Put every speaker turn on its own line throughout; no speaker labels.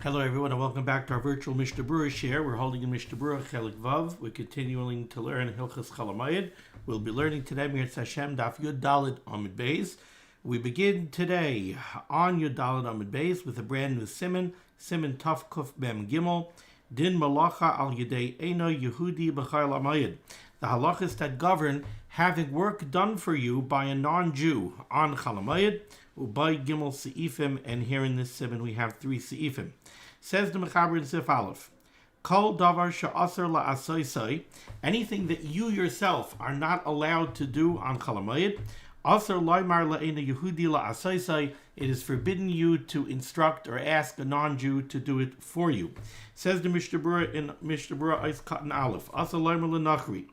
Hello everyone and welcome back to our virtual Mishnah Berurah share. We're holding in Mishnah Berurah Chelik Vav. We're continuing to learn Hilchos Chol Hamoed. We'll be learning today Mirz Hashem Daf Yud Daled Amud Beis. We begin today on Yud Daled Amud Beis with a brand new Siman, Siman Taf Kuf Mem Gimel, Din melachah al Yedei Eino Yehudi B'Chol Hamoed. The halachas that govern having work done for you by a non-Jew on Chol Hamoed, Ubay Gimel Seifim, and here in this Siman we have 3 Seifim. Says the Mechaber in Sif Aleph, Kol davar she'aser la'asoisai, anything that you yourself are not allowed to do on Chol Hamoed, aser loymar la'ena Yehudi la'asoisai, it is forbidden you to instruct or ask a non-Jew to do it for you. Says the Mishnah Berurah in Mishnah Berurah Eis Katan Aleph, aser loymar la'nachri,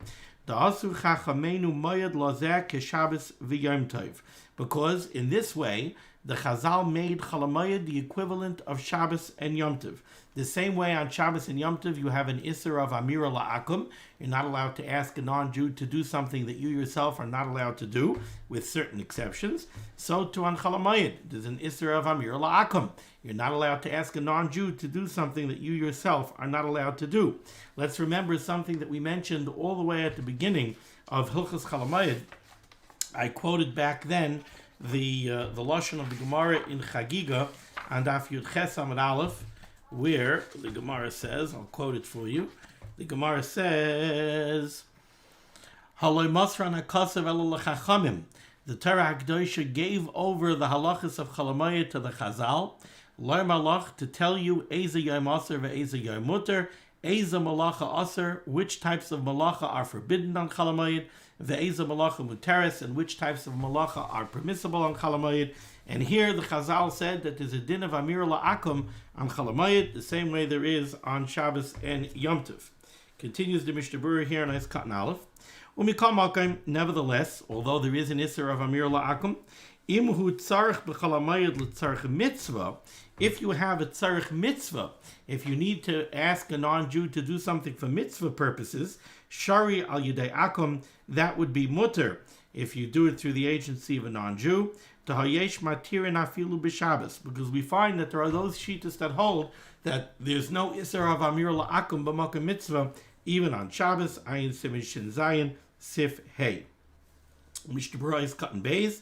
da'asu chachamenu moyed lazeh keshabes v'yom tov, because in this way the Chazal made Chol Hamoed the equivalent of Shabbos and Yom Tov. The same way on Shabbos and Yom Tov you have an Isser of Amira La'akum. You're not allowed to ask a non-Jew to do something that you yourself are not allowed to do, with certain exceptions. So too on Chol Hamoed, there's an Isser of Amira La'akum. You're not allowed to ask a non-Jew to do something that you yourself are not allowed to do. Let's remember something that we mentioned all the way at the beginning of Hilchos Chol Hamoed. I quoted back then the lashon of the Gemara in Chagiga and Daf Yud Ches Amud Aleph, where the Gemara says, I'll quote it for you. The Gemara says, "Haloi Masran HaKasav Elo LeChachamim." The Torah HaKadosh gave over the halachas of Chol Hamoed to the Chazal, Loi Malach, to tell you Eza Yom Aser ve'Eza Yom Muter, Eza Malacha Aser, which types of malacha are forbidden on Chol Hamoed, Ve'eza malacha muteres, and which types of malacha are permissible on Chol Hamoed. And here the Chazal said that there's a din of Amir La'akum on Chol Hamoed, the same way there is on Shabbos and Yom Tov. Continues the Mishnah Berurah here in Eis Katan Aleph. Umikol Makom, nevertheless, although there is an Isser of Amir La'akum, Imhu tzarich b'Chol Hamoed l'tzarich mitzvah, if you have a tzarich mitzvah, if you need to ask a non-Jew to do something for mitzvah purposes, shari al yedei akum, that would be mutter if you do it through the agency of a non-Jew. Tahayesh matirin afilu b'Shabbos, because we find that there are those shittas that hold that there's no isser of amir la'akum b'makom mitzvah even on Shabbos. Ayin Siman Shin Zayin Sif Hey. Mishnah Berurah is Katan Beis.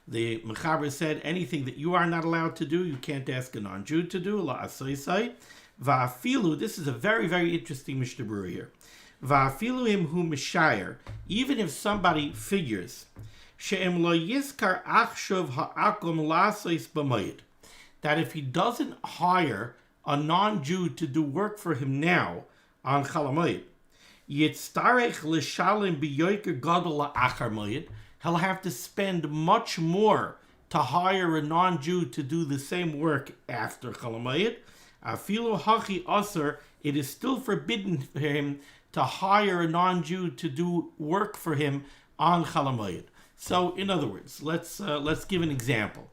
The Mechaber said anything that you are not allowed to do, you can't ask a non-Jew to do. La'asoisai va'afilu. This is a very, very interesting Mishnah Berurah here. Va'afilu him hu mishayer, even if somebody figures she'em lo yizkar achshav ha'akum la'asois b'moed, that if he doesn't hire a non-Jew to do work for him now on Chol Hamoed, yitztarech l'shalem b'yoyker gadol la'achar moed, he'll have to spend much more to hire a non-Jew to do the same work after Chol Hamoed. Afilu hachi aser, it is still forbidden for him to hire a non-Jew to do work for him on Chol Hamoed. So, in other words, let's give an example.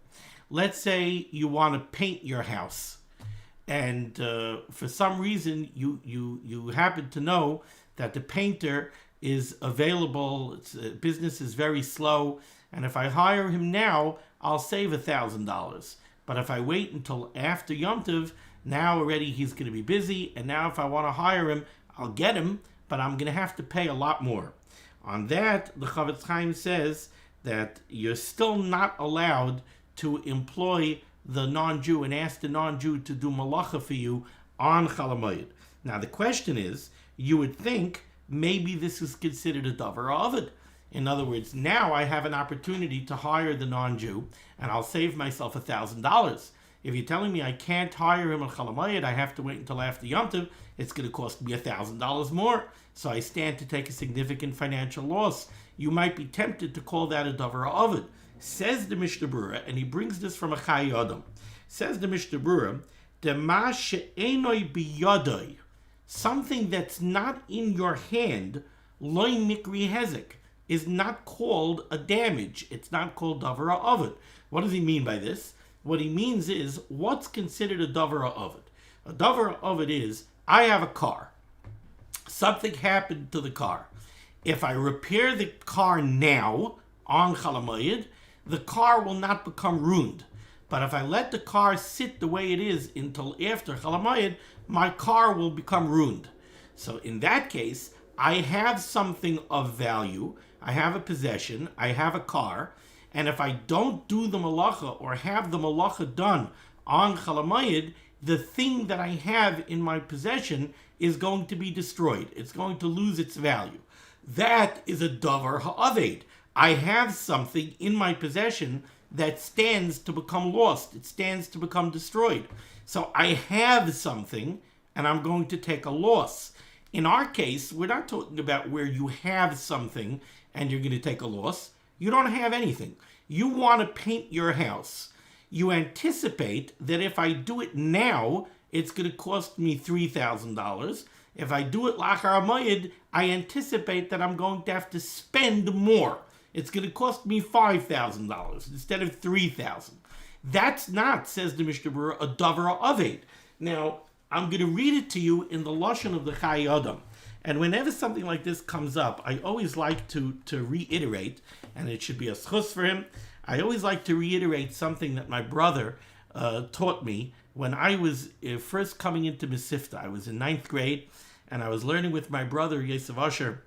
Let's say you want to paint your house, and for some reason you happen to know that the painter is available. Business is very slow, and if I hire him now, I'll save $1,000. But if I wait until after Yom Tov, now already he's going to be busy, and now if I want to hire him, I'll get him, but I'm going to have to pay a lot more. On that, the Chavetz Chaim says that you're still not allowed to employ the non-Jew and ask the non-Jew to do melachah for you on Chol Hamoed. Now the question is, you would think maybe this is considered a davar ovid. In other words, now I have an opportunity to hire the non-Jew, and I'll save myself $1,000. If you're telling me I can't hire him on Chol Hamoed, I have to wait until after Yom Tov, it's going to cost me $1,000 more. So I stand to take a significant financial loss. You might be tempted to call that a davar ovid. Says the Mishnah Berurah, and he brings this from a Chai Adam. Says the Mishnah Berurah, Dema she'enoi biyadoi, something that's not in your hand, loy mikri hezek, is not called a damage. It's not called davar ovid. What does he mean by this? What he means is, what's considered a davar ovid? A davar ovid is, I have a car. Something happened to the car. If I repair the car now on Chol Hamoed, the car will not become ruined. But if I let the car sit the way it is until after Chol Hamoed, my car will become ruined. So in that case, I have something of value. I have a possession. I have a car. And if I don't do the melachah or have the melachah done on Chol Hamoed, the thing that I have in my possession is going to be destroyed. It's going to lose its value. That is a davar ha'aved. I have something in my possession that stands to become lost. It stands to become destroyed. So I have something, and I'm going to take a loss. In our case, we're not talking about where you have something and you're going to take a loss. You don't have anything. You want to paint your house. You anticipate that if I do it now, it's going to cost me $3,000. If I do it lachar hamoed, I anticipate that I'm going to have to spend more. It's going to cost me $5,000 instead of $3,000. That's not, says the Mishnah Berurah, a davar aved. Now, I'm going to read it to you in the lashon of the Chai Adam. And whenever something like this comes up, I always like to reiterate, and it should be a schus for him. I always like to reiterate something that my brother taught me when I was first coming into Mesivta. I was in 9th grade, and I was learning with my brother, Yosef Asher,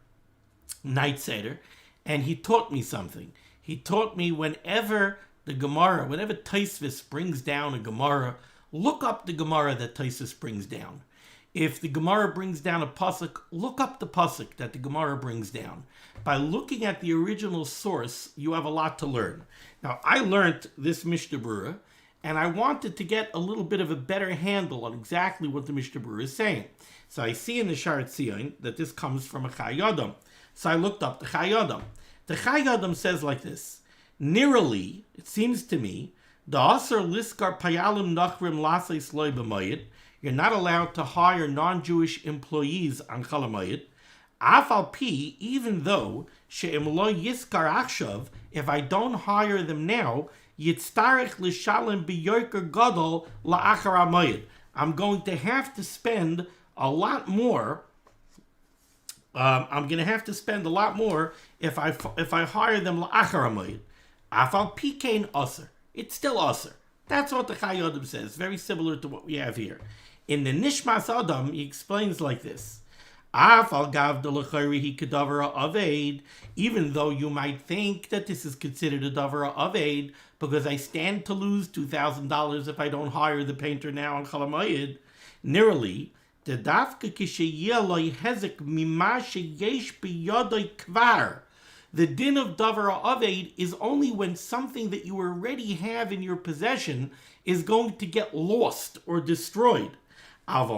Night Seder, and he taught me something. He taught me whenever the Gemara, whenever Tosfos brings down a Gemara, look up the Gemara that Tosfos brings down. If the Gemara brings down a pasuk, look up the pasuk that the Gemara brings down. By looking at the original source, you have a lot to learn. Now, I learned this Mishnah Berurah, and I wanted to get a little bit of a better handle on exactly what the Mishnah Berurah is saying. So I see in the Shar Tzion that this comes from a Chai Adam. So I looked up the Chai Adam. The Chai Adam says like this: Nearly, it seems to me, the Asar Liskar Payalim Nachrim Laseis Loi B'Mayit, you're not allowed to hire non-Jewish employees on Chol Hamoed. Afal Pi, even though she'im lo yiskar achshav, if I don't hire them now, yitztarech l'shalem b'yorker gadol la'achar hamoed. I'm going to have to spend a lot more. I'm going to have to spend a lot more if I hire them la'achar hamoed. Afal Pi kein aser. It's still aser. That's what the Chai Adam says. Very similar to what we have here. In the Nishmas Adam, he explains like this: even though you might think that this is considered a davar aved, because I stand to lose $2,000 if I don't hire the painter now on Chol Hamoed, nearly the dafka kishayeloi hezek mima sheyesh biyadoi kvar. The din of davar aved is only when something that you already have in your possession is going to get lost or destroyed. But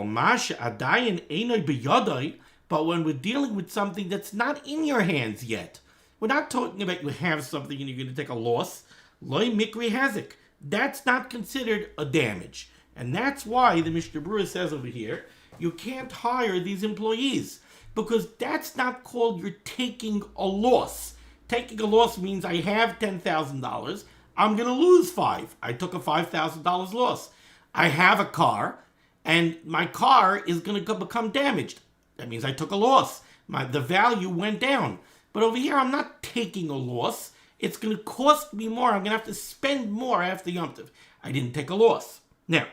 when we're dealing with something that's not in your hands yet, we're not talking about you have something and you're going to take a loss. Loi mikri hazik. That's not considered a damage. And that's why the Mishnah Berurah says over here, you can't hire these employees, because that's not called you're taking a loss. Taking a loss means I have $10,000. I'm going to lose $5,000. I took a $5,000 loss. I have a car, and my car is going to become damaged. That means I took a loss. The value went down. But over here, I'm not taking a loss. It's going to cost me more. I'm going to have to spend more after Yom Tov. I didn't take a loss. Now,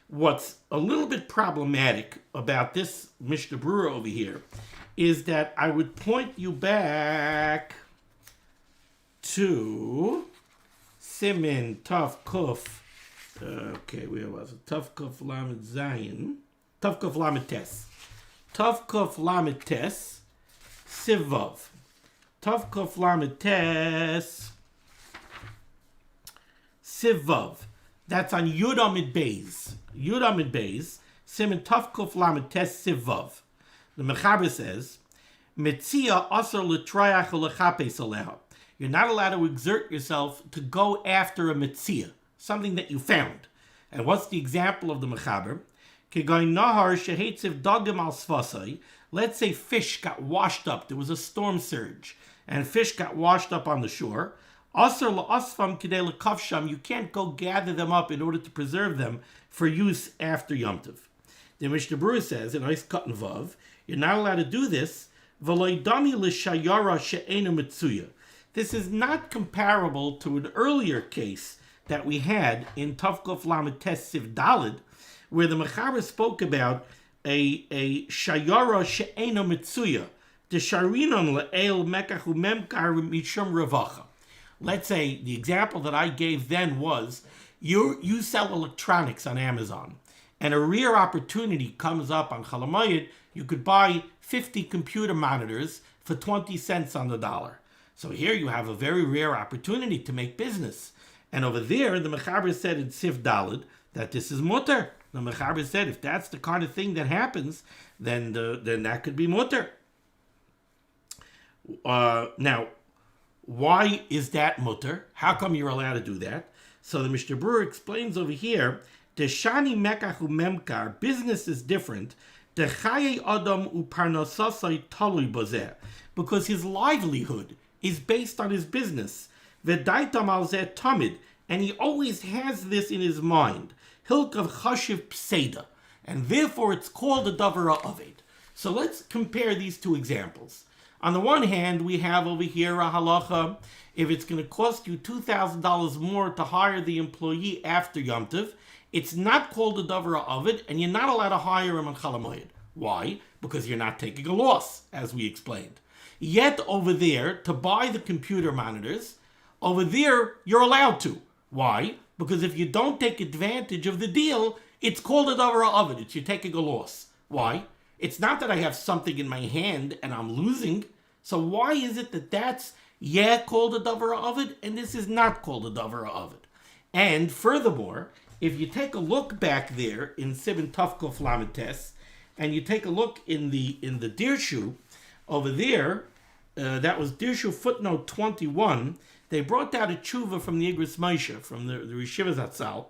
what's a little bit problematic about this Mishnah Berurah over here is that I would point you back to Siman Tov Kuf. Okay, where was it? Tov Kuf Lamed Zayin. Tov Kuf Lamed Tes. Tov Kuf Lamed Tes. Sivav. Tov Kuf Lamed Tes. Sivav. That's on Yud Amid Beis. Yud Amid Beis. Siman Tov Kuf Lamed Tes Sivav. The Mechaber says, Metzia Asar L'Trayach L'Chapes Aleha. You're not allowed to exert yourself to go after a Metzia, something that you found. And what's the example of the Mechaber? Let's say fish got washed up. There was a storm surge, and fish got washed up on the shore. You can't go gather them up in order to preserve them for use after Yom Tov. The Mishnah Berurah says in Ois Katan Vav, you're not allowed to do this. This is not comparable to an earlier case that we had in Tavkuf Lamed Tes Siv Daled, where the Mechaber spoke about a shayara she'ena mitzuya, the sharinon le'el mekachu memkar mishum revacha. Let's say the example that I gave then was you sell electronics on Amazon, and a rare opportunity comes up on Chol Hamoed. You could buy 50 computer monitors for 20 cents on the dollar. So here you have a very rare opportunity to make business. And over there, the Mechaber said in Sif Daled that this is mutter. The Mechaber said if that's the kind of thing that happens, then that could be mutter. Now, why is that mutter? How come you're allowed to do that? So the Mishnah Berurah explains over here, the shani mekachu memkar, business is different. The chaye adam uparnosasai talui bozeh, because his livelihood is based on his business. V'daitam al zeh tamid, and he always has this in his mind. Hilkav chashiv pseida, and therefore it's called a davar aved. So let's compare these two examples. On the one hand, we have over here a halacha. If it's going to cost you $2,000 more to hire the employee after Yom Tov, it's not called a davar aved, and you're not allowed to hire him on Chol Hamoed. Why? Because you're not taking a loss, as we explained. Yet over there, to buy the computer monitors, over there, you're allowed to. Why? Because if you don't take advantage of the deal, it's called a davar aved. It's you're taking a loss. Why? It's not that I have something in my hand and I'm losing. So why is it that that's called a davar aved and this is not called a davar aved? And furthermore, if you take a look back there in Siman Tavkuf Lamed Tes, and you take a look in the Dirshu over there, that was Dirshu footnote 21. They brought down a tshuva from the Igros Moshe, from the Yeshiva Zatzal,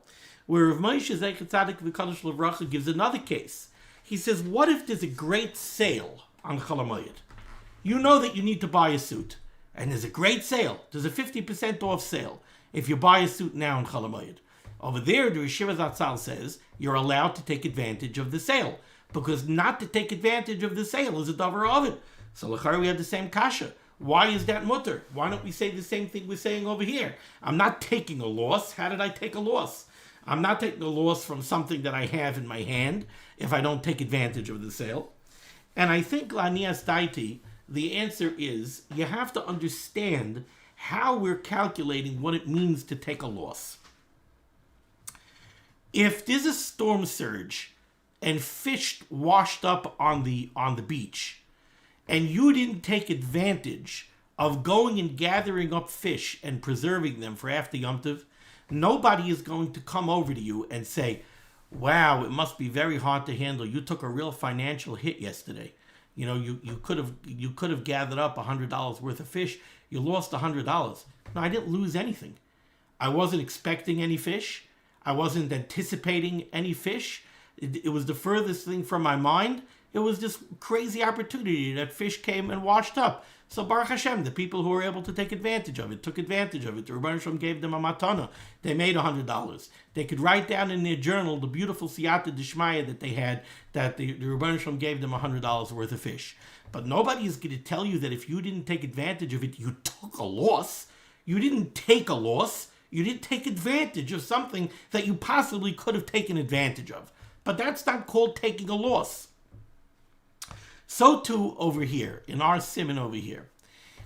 where Rav Moshe Zecher Tzadik V'Kadosh Levracha gives another case. He says, what if there's a great sale on Chol Hamoed? You know that you need to buy a suit, and there's a great sale. There's a 50% off sale if you buy a suit now on Chol Hamoed. Over there, the Yeshiva Zatzal says you're allowed to take advantage of the sale, because not to take advantage of the sale is a davar aved. So l'chara we have the same kasha. Why is that mutter? Why don't we say the same thing we're saying over here? I'm not taking a loss. How did I take a loss? I'm not taking a loss from something that I have in my hand if I don't take advantage of the sale. And I think Lanias Daiti, the answer is you have to understand how we're calculating what it means to take a loss. If there's a storm surge and fish washed up on the beach, and you didn't take advantage of going and gathering up fish and preserving them for after Yom Tov, nobody is going to come over to you and say, wow, it must be very hard to handle. You took a real financial hit yesterday. You know, you could have gathered up $100 worth of fish. You lost $100. No, I didn't lose anything. I wasn't expecting any fish. I wasn't anticipating any fish. It was the furthest thing from my mind. It was this crazy opportunity that fish came and washed up. So Baruch Hashem, the people who were able to take advantage of it, took advantage of it. The Rebbeinu Shalom gave them a matana. They made $100. They could write down in their journal the beautiful siyata d'shmaya that they had, that the Rebbeinu Shalom gave them $100 worth of fish. But nobody is going to tell you that if you didn't take advantage of it, you took a loss. You didn't take a loss. You didn't take advantage of something that you possibly could have taken advantage of. But that's not called taking a loss. So too over here, in our Siman over here,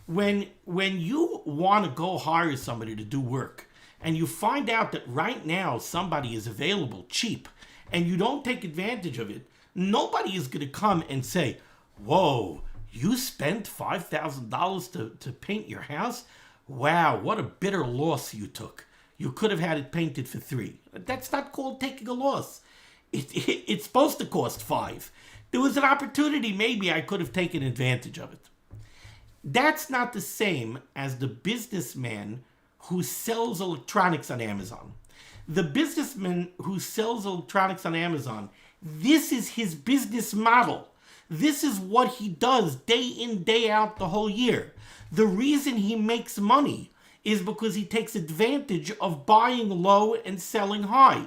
when you want to go hire somebody to do work, and you find out that right now somebody is available cheap, and you don't take advantage of it, nobody is going to come and say, whoa, you spent $5,000 to paint your house? Wow, what a bitter loss you took. You could have had it painted for $3. That's not called taking a loss. It's supposed to cost $5. There was an opportunity, maybe I could have taken advantage of it. That's not the same as the businessman who sells electronics on Amazon. The businessman who sells electronics on Amazon, this is his business model. This is what he does day in, day out the whole year. The reason he makes money is because he takes advantage of buying low and selling high.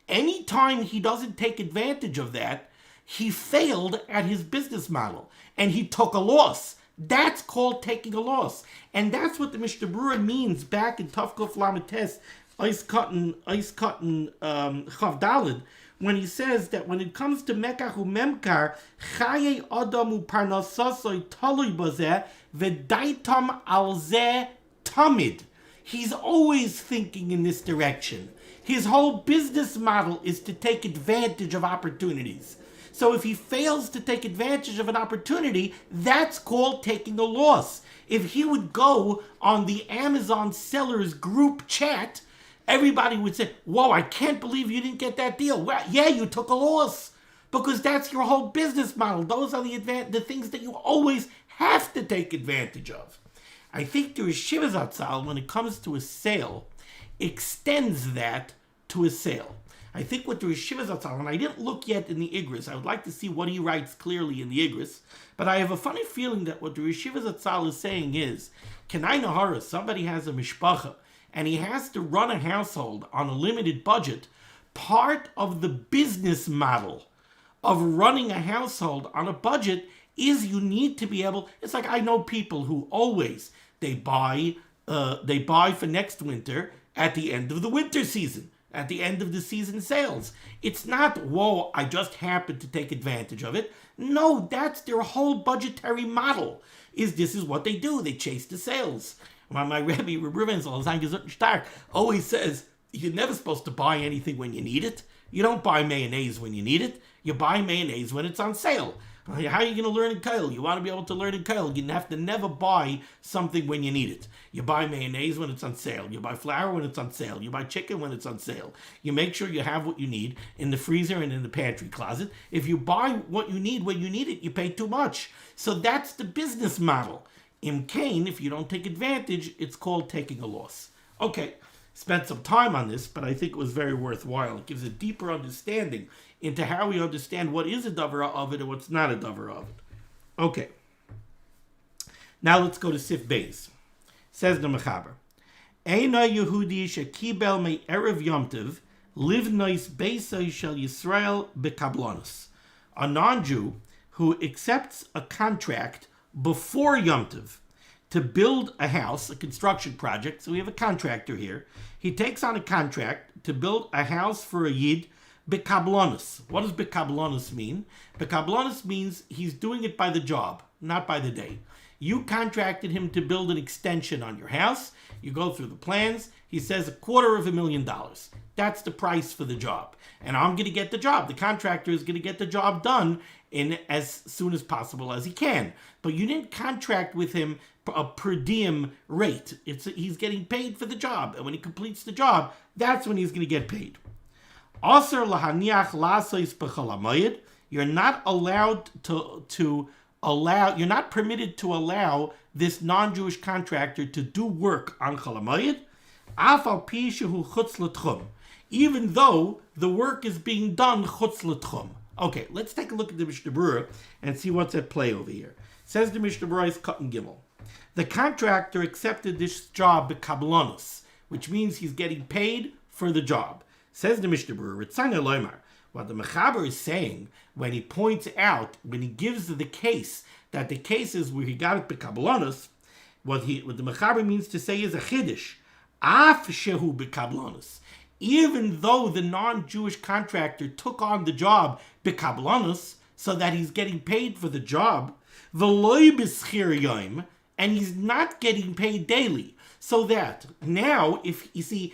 Anytime he doesn't take advantage of that, he failed at his business model and he took a loss. That's called taking a loss. And that's what the Mishnah Berurah means back in Tavkuf Lamed Tes Chav Dalid, when he says that when it comes to Mekach u'Memkar, Chaye Adam u'Parnasasoi Talui Bazeh V'Daitam Al Zeh Tamid. He's always thinking in this direction. His whole business model is to take advantage of opportunities. So if he fails to take advantage of an opportunity, that's called taking a loss. If he would go on the Amazon sellers group chat, everybody would say, whoa, I can't believe you didn't get that deal. Well, yeah, you took a loss. Because that's your whole business model. Those are the things that you always have to take advantage of. I think the Yeshiva Zatzal, when it comes to a sale, extends that to a sale. I think what the Yeshiva Zatzal, and I didn't look yet in the Igris, I would like to see what he writes clearly in the Igris, but I have a funny feeling that what the Yeshiva Zatzal is saying is, Kenai Nahara, somebody has a mishpacha, and he has to run a household on a limited budget. Part of the business model of running a household on a budget is you need to be able, it's like I know people who always, they buy for next winter at the end of the winter season, at the end of the season sales. It's not, whoa, I just happened to take advantage of it. No, that's their whole budgetary model. This is what they do. They chase the sales. My Rebbe, Stark, always says, you're never supposed to buy anything when you need it. You don't buy mayonnaise when you need it. You buy mayonnaise when it's on sale. How are you going to learn in Kyle? You want to be able to learn in Kyle. You have to never buy something when you need it. You buy mayonnaise when it's on sale. You buy flour when it's on sale. You buy chicken when it's on sale. You make sure you have what you need in the freezer and in the pantry closet. If you buy what you need when you need it, you pay too much. So that's the business model. In Cain, if you don't take advantage, it's called taking a loss. Okay, spent some time on this, but I think it was very worthwhile. It gives a deeper understanding into how we understand what is a davar of it and what's not a davar of it. Okay. Now let's go to Sif Beis. Says the Mechaber. Eina Yehudi shekibel me erev Yom Tov livnois beisai shel Yisrael bekablonos. A non-Jew who accepts a contract before Yom Tov to build a house, a construction project. So we have a contractor here. He takes on a contract to build a house for a Yid bekablonos. What does bekablonos mean? Bekablonos means he's doing it by the job, not by the day. You contracted him to build an extension on your house. You go through the plans. He says $250,000. That's the price for the job. And I'm going to get the job. The contractor is going to get the job done in as soon as possible as he can. But you didn't contract with him a per diem rate. He's getting paid for the job. And when he completes the job, that's when he's going to get paid. Aser lahaniach lasois b'chol hamoed. You're not allowed you're not permitted to allow this non-Jewish contractor to do work on Chol Hamoed, af al pi shehu chutz l'tchum, even though the work is being done chutz l'tchum. Okay, let's take a look at the Mishnah Berurah and see what's at play over here. Says the Mishnah Berurah is Cut and Gimel. The contractor accepted this job b'kablonos, which means he's getting paid for the job. Says the Mishnah Berurah, Ritzana Loimar. What the Mechaber is saying when he points out, when he gives the case, that the case is where he got it b'kablonos, what the Mechaber means to say is a chiddush. Af shehu b'kablonos. Even though the non-Jewish contractor took on the job b'kablonos, so that he's getting paid for the job, v'loi b'schir yom, and he's not getting paid daily. So that now, if he's a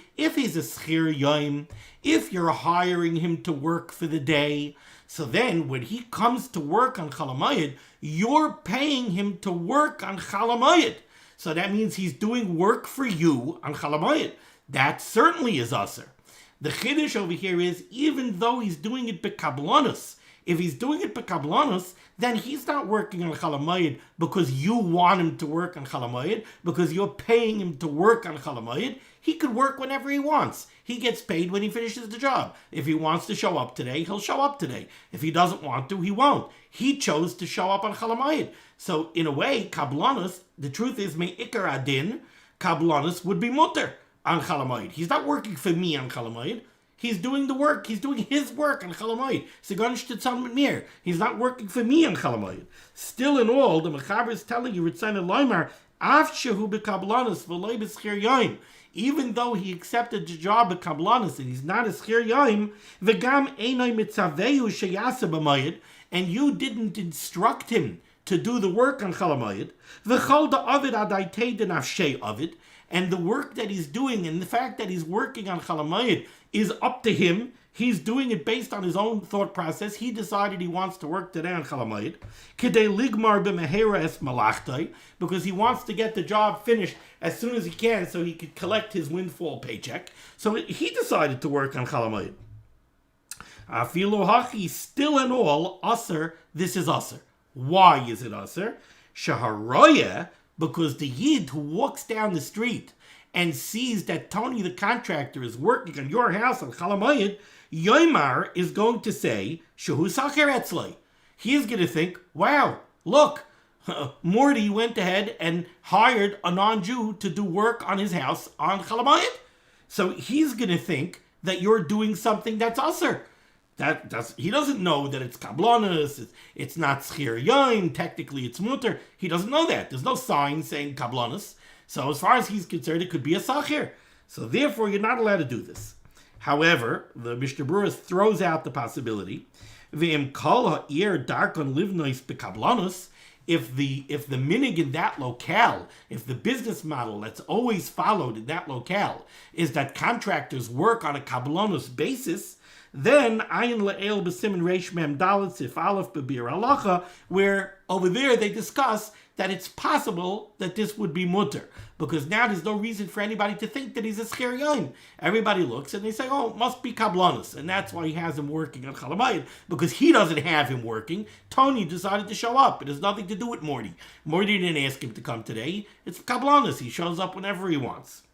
schir yom, if you're hiring him to work for the day, so then when he comes to work on Chol Hamoed, you're paying him to work on Chol Hamoed. So that means he's doing work for you on Chol Hamoed. That certainly is aser. The chiddush over here is, even though he's doing it b'kablonos, if he's doing it b'kablonos, then he's not working on Chol Hamoed because you want him to work on Chol Hamoed, because you're paying him to work on Chol Hamoed. He could work whenever he wants. He gets paid when he finishes the job. If he wants to show up today, he'll show up today. If he doesn't want to, he won't. He chose to show up on Chol Hamoed. So in a way, kablonos, the truth is, me'ikar adin, kablonos would be mutter on Chol Hamoed. He's not working for me on Chol Hamoed. He's doing the work. He's doing his work on Chol Hamoed. He's not working for me on Chol Hamoed. Still in all, the Mechaber is telling you, Ritzana Loimar, Af shehu b'kablonos v'loi b'schir yoim. even though he accepted the job at Kablanis and he's not a Schir Yoim, v'gam einoi mitzavehu sheyasa b'mayid, and you didn't instruct him to do the work on Chol Hamoed, v'chol da'avid adaytei denafshei avid, and the work that he's doing and the fact that he's working on Chol Hamoed is up to him. He's doing it based on his own thought process. He decided he wants to work today on Chol Hamoed, k'dei ligmar b'mehera es melachtai, because he wants to get the job finished as soon as he can so he could collect his windfall paycheck. So he decided to work on Chol Hamoed. Afilu hachi, still and all, aser, this is aser. Why is it aser? Shaharoya, because the Yid who walks down the street and sees that Tony the contractor is working on your house on Chol Hamoed, Yomar is going to say, Shehu Sacher Etzlei. He is going to think, wow, look, Morty went ahead and hired a non-Jew to do work on his house on Chol Hamoed. So he's going to think that you're doing something that's aser. He doesn't know that it's kablanos, it's not schir yoim, technically it's mutter. He doesn't know that. There's no sign saying kablanos. So as far as he's concerned, it could be a sachir. So therefore, you're not allowed to do this. However, the Mishnah Berurah throws out the possibility, v'im kol ha'ir darkon livnois bekablanos, if the minig in that locale, if the business model that's always followed in that locale is that contractors work on a kablanos basis, then ayin le'el b'siman reish mem dalet sif aleph b'bir halacha, where over there they discuss that it's possible that this would be mutter, because now there's no reason for anybody to think that he's a schir yoim. Everybody looks and they say, oh, it must be kablanos, and that's why he has him working on Chol Hamoed, because he doesn't have him working. Tony decided to show up. It has nothing to do with Morty. Morty didn't ask him to come today. It's kablanos. He shows up whenever he wants.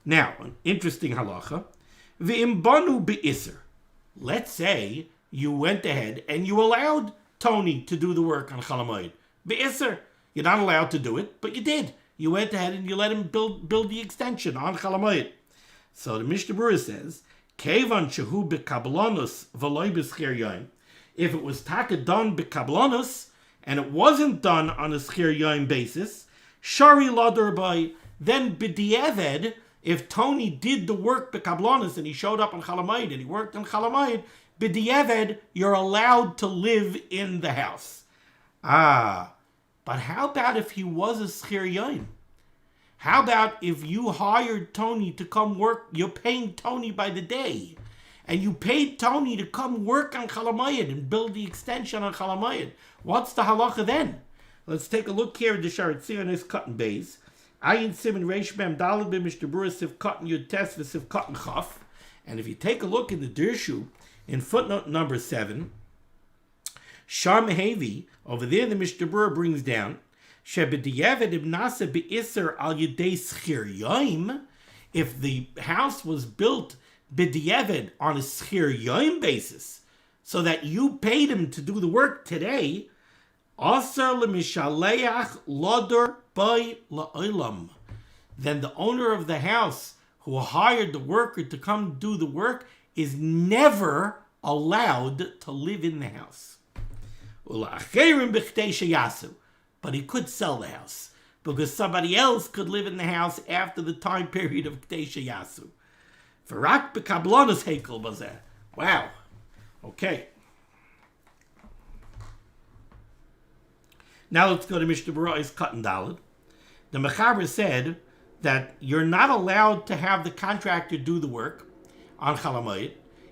Now, an interesting halacha. V'imbanu be'isr. Let's say you went ahead and you allowed Tony to do the work on Chol Hamoed. Be'isr. You're not allowed to do it, but you did. You went ahead and you let him build the extension on Chol Hamoed. So the Mishnah Berurah says, Kevan shehu be'kablanos v'loy b'schir yoim. If it was taka done be'kablanos and it wasn't done on a schir yoim basis, shari lador by, then b'di'eved, if Tony did the work bekablanos and he showed up on Chol Hamoed and he worked on Chol Hamoed, b'di'eved, you're allowed to live in the house. But how about if he was a schir yoim? How about if you hired Tony to come work, you're paying Tony by the day, and you paid Tony to come work on Chol Hamoed and build the extension on Chol Hamoed? What's the halacha then? Let's take a look here at the Sharet Tzion's cotton base. Ayin Siman Reish Mem Daled Mishnah Berurah Sif Cotton Yud Tes V'Sif Cotton Chaf. And if you take a look in the Dirshu, in footnote number 7, Sham Hevi, over there the Mishnah Berurah brings down, Shebediyevet Ibnasa Be'Isser Al Yedei Schir Yoim, if the house was built B'diyevet on a Schir Yoim basis, so that you paid him to do the work today, Asar L'Mishaleach Lodor By La'olam, then the owner of the house who hired the worker to come do the work is never allowed to live in the house. But he could sell the house, because somebody else could live in the house after the time period of Ktesha Yasu. V'rak b'kablanos hekel bazeh. Wow. Okay. Now let's go to Mishnah Berurah's Cotton Daled. The Mechaber said that you're not allowed to have the contractor do the work on Chol Hamoed,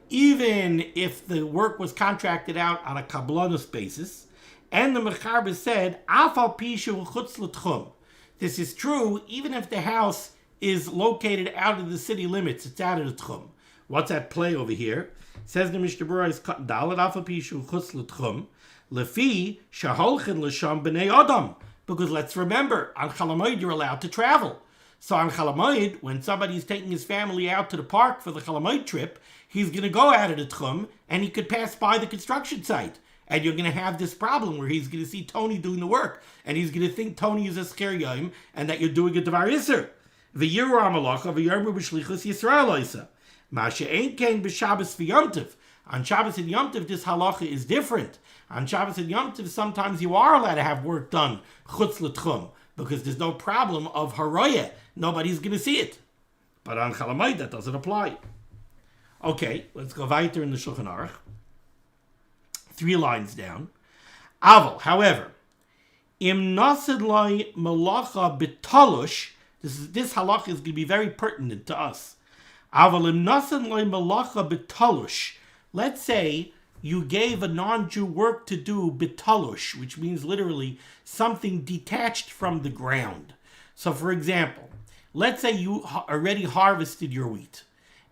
even if the work was contracted out on a kablanos basis. And the Mechaber said, Afal pishu chutz l'tchum. This is true even if the house is located out of the city limits. It's out of the tchum. What's at play over here? Says the Mishnah Berurah's Cotton Daled, Afal pishu chutz l'tchum. Lefi shaholchin l'sham b'nei adam. Because let's remember, on Chol Hamoed you're allowed to travel. So on Chol Hamoed, when somebody's taking his family out to the park for the Chol Hamoed trip, he's going to go out of the tchum and he could pass by the construction site. And you're going to have this problem where he's going to see Tony doing the work, and he's going to think Tony is a schir yoim and that you're doing a devar iser. V'yirah melachah v'yarmu b'shlichus Yisrael oisa. Ma she'ein kein b'Shabbos v'Yom Tov. On Shabbos and Yom Tov, this halacha is different. On Shabbos and Yom Tov, sometimes you are allowed to have work done chutz l'tchum, because there's no problem of haroyah. Nobody's going to see it. But on Chol Hamoed, that doesn't apply. Okay, let's go weiter in the Shulchan Aruch. 3 lines down. Aval, however, im nasid loy melachah b'talush, this halach is going to be very pertinent to us. Aval im nasid loy melachah b'talush. Let's say you gave a non-Jew work to do b'talush, which means literally something detached from the ground. So for example, let's say you already harvested your wheat,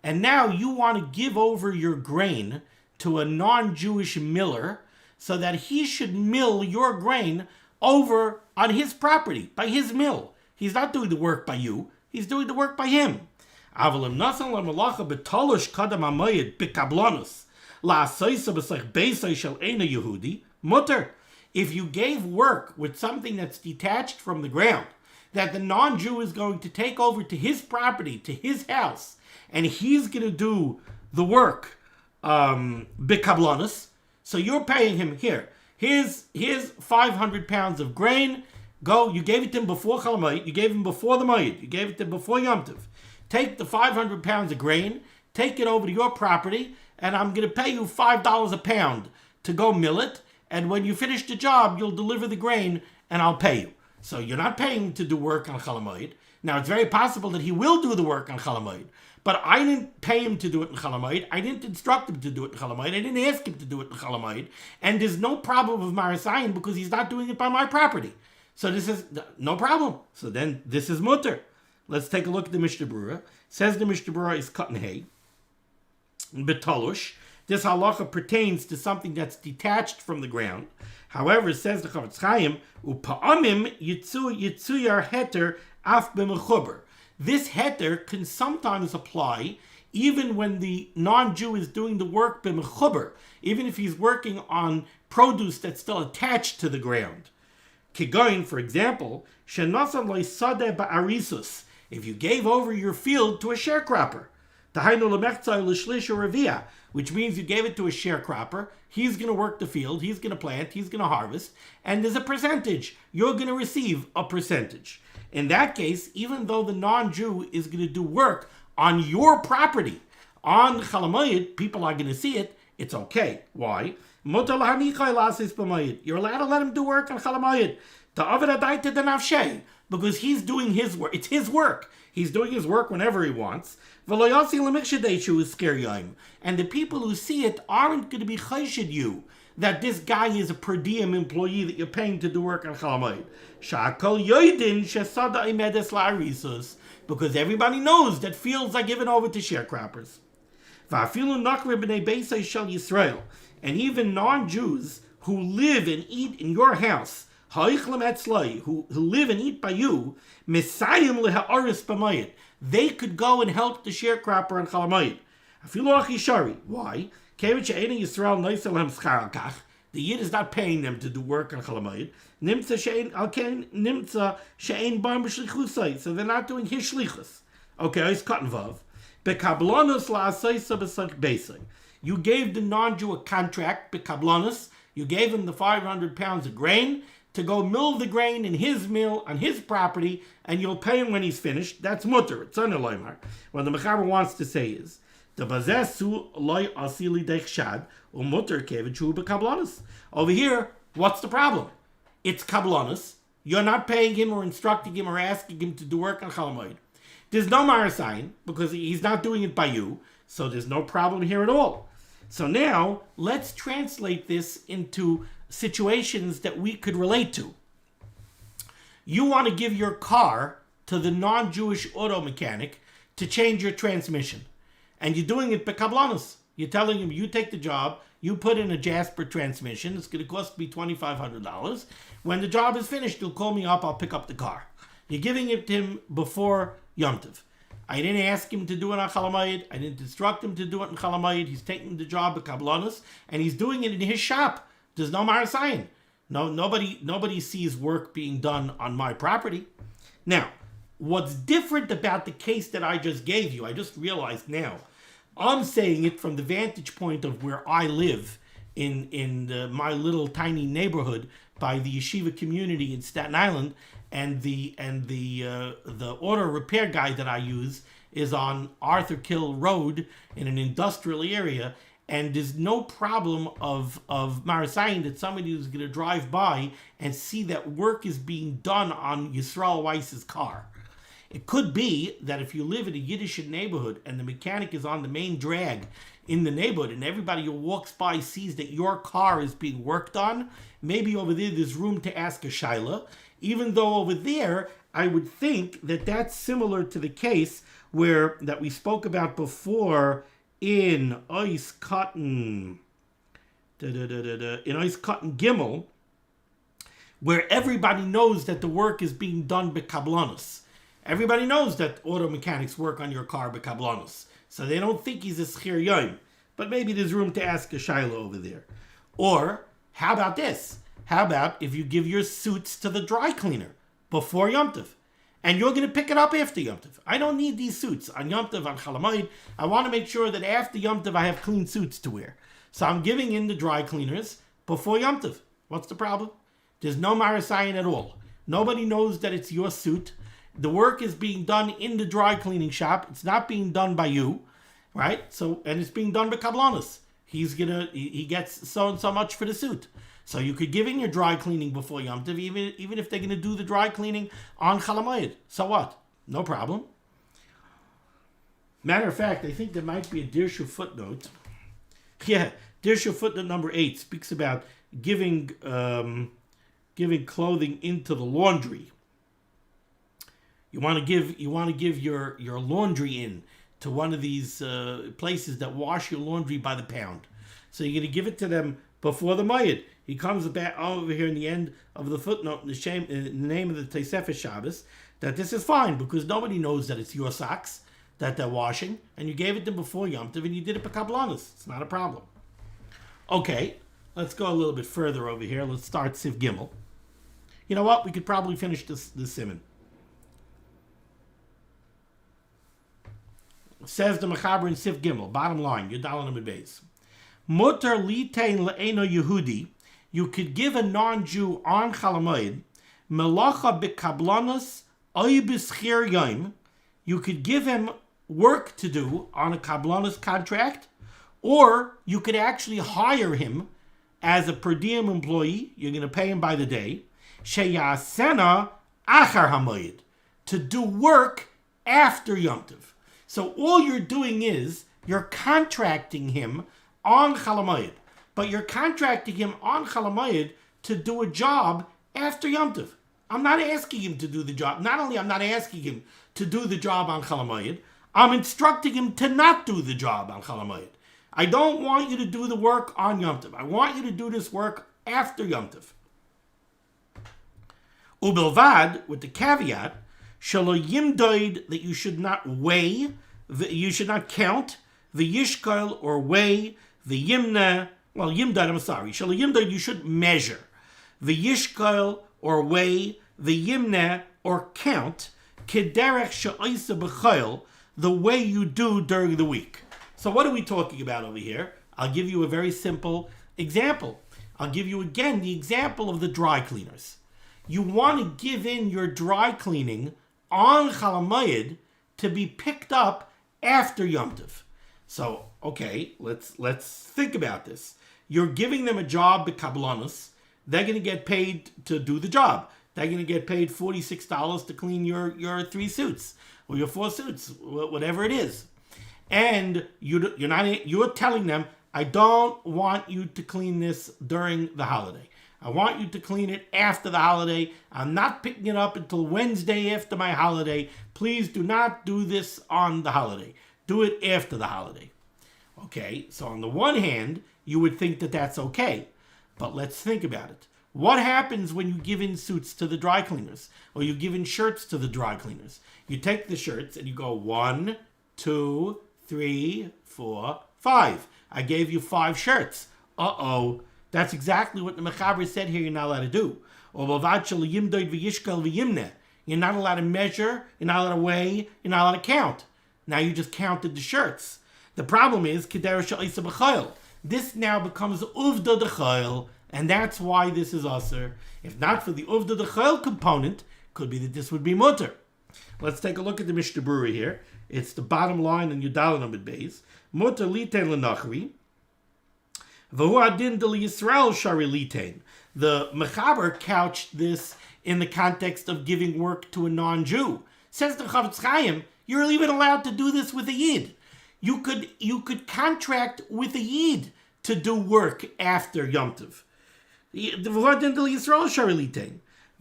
and now you want to give over your grain to a non-Jewish miller so that he should mill your grain over on his property, by his mill. He's not doing the work by you, he's doing the work by him. Mutter. If you gave work with something that's detached from the ground, that the non-Jew is going to take over to his property, to his house, and he's going to do the work, bikablanus. So you're paying him here. Here's 500 pounds of grain. Go, you gave it to him before Chol Hamoed, you gave him before the Moed, you gave it to him before Yom Tov. Take the 500 pounds of grain, take it over to your property, and I'm going to pay you $5 a pound to go mill it. And when you finish the job, you'll deliver the grain, and I'll pay you. So you're not paying him to do work on Chol Hamoed. Now, it's very possible that he will do the work on Chol Hamoed, but I didn't pay him to do it in Chol Hamoed. I didn't instruct him to do it in Chol Hamoed. I didn't ask him to do it in Chol Hamoed. And there's no problem of Marasayan because he's not doing it by my property. So this is no problem. So then this is mutter. Let's take a look at the Mishnah Berurah. Says the Mishnah Berurah is cotton hay, betalush. This halacha pertains to something that's detached from the ground. However, it says the Chavetz Chaim, upa'amim yitzuyar heter af b'mechuber. This heter can sometimes apply even when the non-Jew is doing the work b'mechuber, even if he's working on produce that's still attached to the ground. Kigoin, for example, shenasa loisadeh ba'arisus. If you gave over your field to a sharecropper, which means you gave it to a sharecropper, he's going to work the field, he's going to plant, he's going to harvest, and there's a percentage. You're going to receive a percentage. In that case, even though the non-Jew is going to do work on your property, on Chol Hamoed, people are going to see it, it's okay. Why? You're allowed to let him do work on Chol Hamoed. Because he's doing his work. It's his work. He's doing his work whenever he wants. And the people who see it aren't going to be chayshid you that this guy is a per diem employee that you're paying to do work on Chol Hamoed. Because everybody knows that fields are given over to sharecroppers. And even non-Jews who live and eat in your house, who live and eat by you, they could go and help the sharecropper on Chol Hamoed. Why? The Yid is not paying them to do work on Chol Hamoed. So they're not doing his shlichus. Okay, it's cotton vav. You gave the non-Jew a contract, bekablanus. You gave him the 500 pounds of grain to go mill the grain in his mill on his property, and you'll pay him when he's finished. That's mutter. It's unaloymar. What the Mechaber wants to say is, the bazesu loy asili dechshad umutter kevichu bekablanus. Over here, what's the problem? It's kablanus. You're not paying him or instructing him or asking him to do work on Chol Hamoed. There's no marasayin because he's not doing it by you, so there's no problem here at all. So now, let's translate this into situations that we could relate to. You want to give your car to the non-Jewish auto mechanic to change your transmission. And you're doing it bekablanus. You're telling him, you take the job, you put in a Jasper transmission, it's going to cost me $2,500. When the job is finished, you'll call me up, I'll pick up the car. You're giving it to him before Yom Tov. I didn't ask him to do it on Chol Hamoed. I didn't instruct him to do it on Chol Hamoed. He's taking the job bekablanus, and he's doing it in his shop. There's no marasayin. Nobody sees work being done on my property. Now, what's different about the case that I just gave you, I just realized now, I'm saying it from the vantage point of where I live in my little tiny neighborhood by the yeshiva community in Staten Island, and the auto repair guy that I use is on Arthur Kill Road in an industrial area, and there's no problem of Marasayin that somebody is going to drive by and see that work is being done on Yisrael Weiss's car. It could be that if you live in a Yiddish neighborhood and the mechanic is on the main drag in the neighborhood and everybody who walks by sees that your car is being worked on, maybe over there there's room to ask a shaila, even though over there I would think that that's similar to the case where that we spoke about before in Ice Cotton Gimel, where everybody knows that the work is being done b'kablanos. Everybody knows that auto mechanics work on your car b'kablanos, so they don't think he's a schir yom. But maybe there's room to ask a shaila over there. Or how about this? How about if you give your suits to the dry cleaner before Yom Tov, and you're going to pick it up after Yom Tov? I don't need these suits on Yom Tov, on Chol Hamoed. I want to make sure that after Yom Tov I have clean suits to wear. So I'm giving in the dry cleaners before Yom Tov. What's the problem? There's no marasayin at all. Nobody knows that it's your suit. The work is being done in the dry cleaning shop. It's not being done by you, right? So, and it's being done by kablanos. He gets so and so much for the suit. So you could give in your dry cleaning before Yom Tov, even if they're going to do the dry cleaning on Chol Hamoed. So what? No problem. Matter of fact, I think there might be a Dirshu footnote. Yeah, Dirshu footnote number 8 speaks about giving clothing into the laundry. You want to give your laundry in to one of these places that wash your laundry by the pound. So you're going to give it to them before the Moed. He comes back over here in the end of the footnote in the name of the Tosefes Shabbos that this is fine because nobody knows that it's your socks that they're washing, and you gave it to them before Yom Tov and you did it b'kablanos. It's not a problem. Okay, let's go a little bit further over here. Let's start Siv Gimel. You know what? We could probably finish this Siman. Says the Mechaber in Siv Gimel, bottom line, Yudal Amud Beis. Mutar litein le'eno Yehudi, you could give a non-Jew on Chol Hamoed, melachah b'kablanos oy b'schir yom, you could give him work to do on a kablanos contract, or you could actually hire him as a per diem employee. You're going to pay him by the day. Sheyasena achar hamoed, to do work after Yom Tov. So all you're doing is you're contracting him on Chol Hamoed, but you're contracting him on Chol Hamoed to do a job after Yom Tov. I'm not asking him to do the job. Not only I'm not asking him to do the job on Chol Hamoed, I'm instructing him to not do the job on Chol Hamoed. I don't want you to do the work on Yom Tov. I want you to do this work after Yom Tov. Ubelvad, with the caveat, shalo yimdoid, that you should not weigh, you should not count, the yishkal, or weigh, the yimna, well, yimdoid, I'm sorry, shalo yimdoid, you should measure, the yishkal, or weigh, the yimna, or count, kederech she'oisa b'chayil, the way you do during the week. So what are we talking about over here? I'll give you a very simple example. I'll give you again the example of the dry cleaners. You want to give in your dry cleaning on Chol Hamoed to be picked up after Yom Tov. So, okay, let's think about this. You're giving them a job b'kablanos. They're going to get paid to do the job. They're going to get paid $46 to clean your 3 suits or your 4 suits, whatever it is. And you're telling them, I don't want you to clean this during the holiday. I want you to clean it after the holiday. I'm not picking it up until Wednesday after my holiday. Please do not do this on the holiday. Do it after the holiday. Okay, so on the one hand, you would think that that's okay. But let's think about it. What happens when you give in suits to the dry cleaners? Or you give in shirts to the dry cleaners? You take the shirts and you go 1, 2, 3, 4, 5. I gave you 5 shirts. Uh-oh. That's exactly what the Mechaber said here you're not allowed to do. You're not allowed to measure, you're not allowed to weigh, you're not allowed to count. Now you just counted the shirts. The problem is, this now becomes uvda d'chayil, and that's why this is aser. If not for the uvda d'chayil component, could be that this would be mutter. Let's take a look at the Mishnah Berurah here. It's the bottom line in Yudal Amid Beis. Mutter litein lenachri. V'hu adin del Yisrael shari litein. The Mechaber couched this in the context of giving work to a non-Jew. Says the Chavetz Chaim, you're even allowed to do this with a Yid. You could contract with a Yid to do work after Yom Tov. The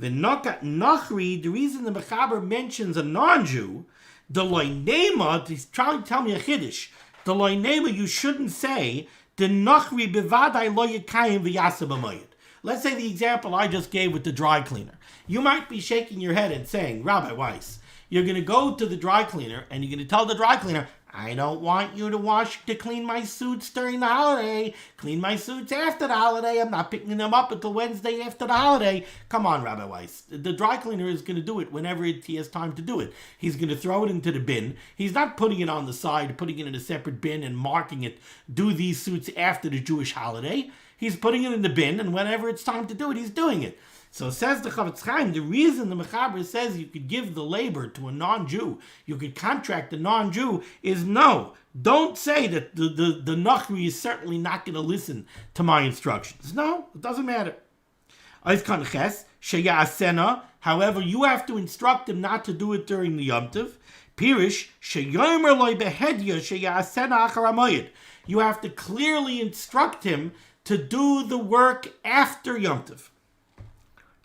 Nachri, the reason the Mechaber mentions a non-Jew, the loinema, he's trying to tell me a chiddush. The loinema, you shouldn't say the Nachri bevadai lo yekayim v'yaseh b'mayit. Let's say the example I just gave with the dry cleaner. You might be shaking your head and saying, Rabbi Weiss, you're going to go to the dry cleaner and you're going to tell the dry cleaner, I don't want you to clean my suits during the holiday. Clean my suits after the holiday. I'm not picking them up until Wednesday after the holiday. Come on, Rabbi Weiss. The dry cleaner is going to do it whenever he has time to do it. He's going to throw it into the bin. He's not putting it on the side, putting it in a separate bin and marking it, do these suits after the Jewish holiday. He's putting it in the bin, and whenever it's time to do it, he's doing it. So says the Chavetz Chaim, the reason the Mechaber says you could give the labor to a non-Jew, you could contract a non-Jew, is no. Don't say that the Nachri is certainly not going to listen to my instructions. No, it doesn't matter. However, you have to instruct him not to do it during the Yom Tov. Pirish, you have to clearly instruct him to do the work after Yom Tov.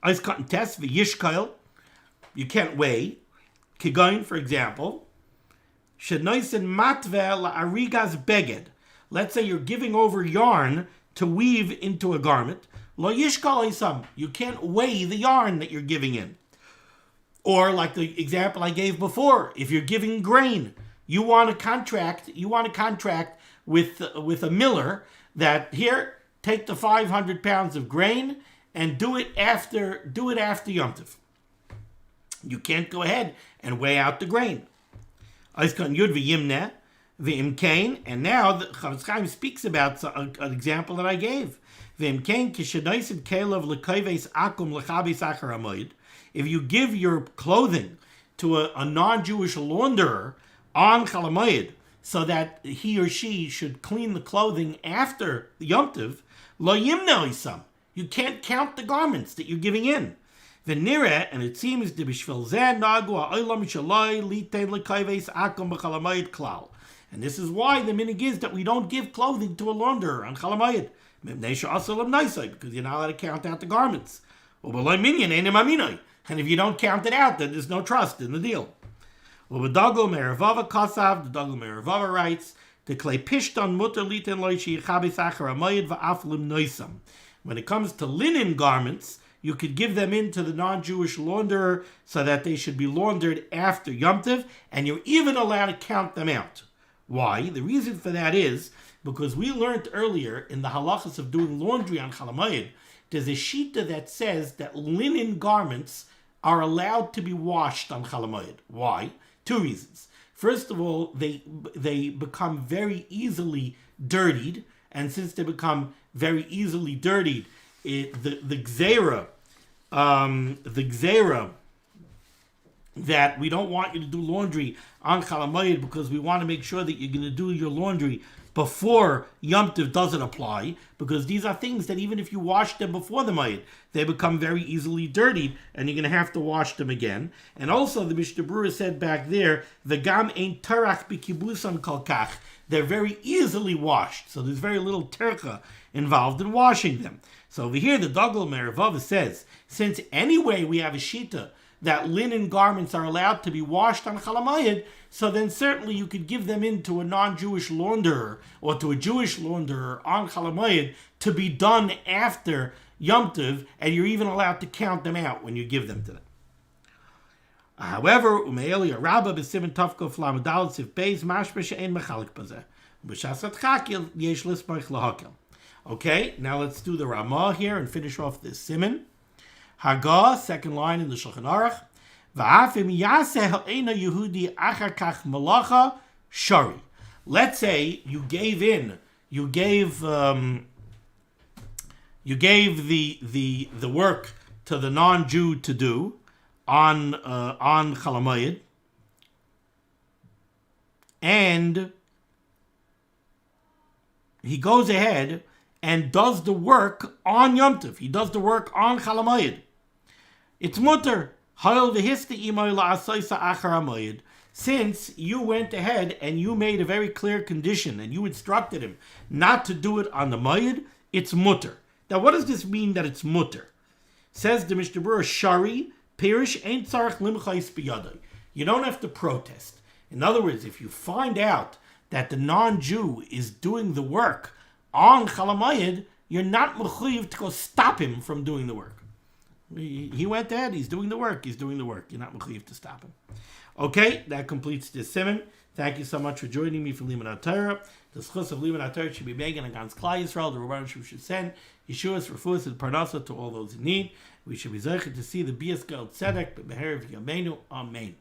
Ice cut and test v'yishkail. You can't weigh. Kigoin, for example. Shenoisen matve la'arigas beged. Let's say you're giving over yarn to weave into a garment. Lo yishkal isam. You can't weigh the yarn that you're giving in. Or like the example I gave before, if you're giving grain, you want to contract with a miller that here, take the 500 pounds of grain and do it after Yom Tov. You can't go ahead and weigh out the grain. And now the Chavetz Chaim speaks about an example that I gave. If you give your clothing to a non-Jewish launderer on Chol Hamoed so that he or she should clean the clothing after Yom Tov, lo yimna isam. You can't count the garments that you're giving in. V'nireh, and it seems the b'shvil zeh nagu ha'olam shaloi litein lekayves akum b'Chol Hamoed klal. And this is why the minig is that we don't give clothing to a launderer on Chol Hamoed. Because you're not allowed to count out the garments. And if you don't count it out, then there's no trust in the deal. The Dagul Meravava writes, the klei pishton mutter liten loy sheyichabe sachar hamoed va'aflim noisam. When it comes to linen garments, you could give them in to the non-Jewish launderer so that they should be laundered after Yom Tov, and you're even allowed to count them out. Why? The reason for that is because we learned earlier in the halachas of doing laundry on Chol Hamoed, there's a shita that says that linen garments are allowed to be washed on Chol Hamoed. Why? Two reasons. First of all, they become very easily dirtied, and since they become very easily dirtied, the gzeira that we don't want you to do laundry on Chol Hamoed because we want to make sure that you're going to do your laundry before Yom Tov doesn't apply, because these are things that even if you wash them before the Moed, they become very easily dirtied, and you're going to have to wash them again. And also, the Mishnah Berurah said back there, "V'gam ein tarach b'kibusan kolkach." They're very easily washed, so there's very little tercha involved in washing them. So over here, the Dagul Meravava says, since anyway we have a shita that linen garments are allowed to be washed on Chol Hamoed, so then certainly you could give them in to a non-Jewish launderer or to a Jewish launderer on Chol Hamoed to be done after Yom Tov, and you're even allowed to count them out when you give them to them. However, Umeeli Rabba b'Siman Tavkov Lamadal Sif Beis Mashma she'en mechalik bazeh b'shasat chakil yesh lismach lahakel. Okay, now let's do the Ramah here and finish off this Siman. Haga, second line in the Shulchan Aruch. V'afim yaseh ha'ena Yehudi achar kach melachah shari. Let's say you gave the work to the non-Jew to do on Chol Hamoed. and he goes ahead and does the work on Yom Tov. He does the work on Chol Hamoed. It's mutter. Since you went ahead and you made a very clear condition and you instructed him not to do it on the Moed, it's mutter. Now, what does this mean that it's mutter? Says the Mishnah Berurah, Shari, Pirish, Ein Tzarech Limchais B'yadai. You don't have to protest. In other words, if you find out that the non-Jew is doing the work on Chol Hamoed, you're not mechuyev to go stop him from doing the work. He went ahead, he's doing the work. You're not mechuyev to stop him. Okay, that completes this Siman. Thank you so much for joining me for limud HaTorah. The schus of limud HaTorah should be begging against Klal Yisrael. The Rabbanan should send Yeshua's, Refuas, and Parnasa to all those in need. We should be zeicher to see the Bias Geld Tzedek, but Be'erev Yameinu. Amen.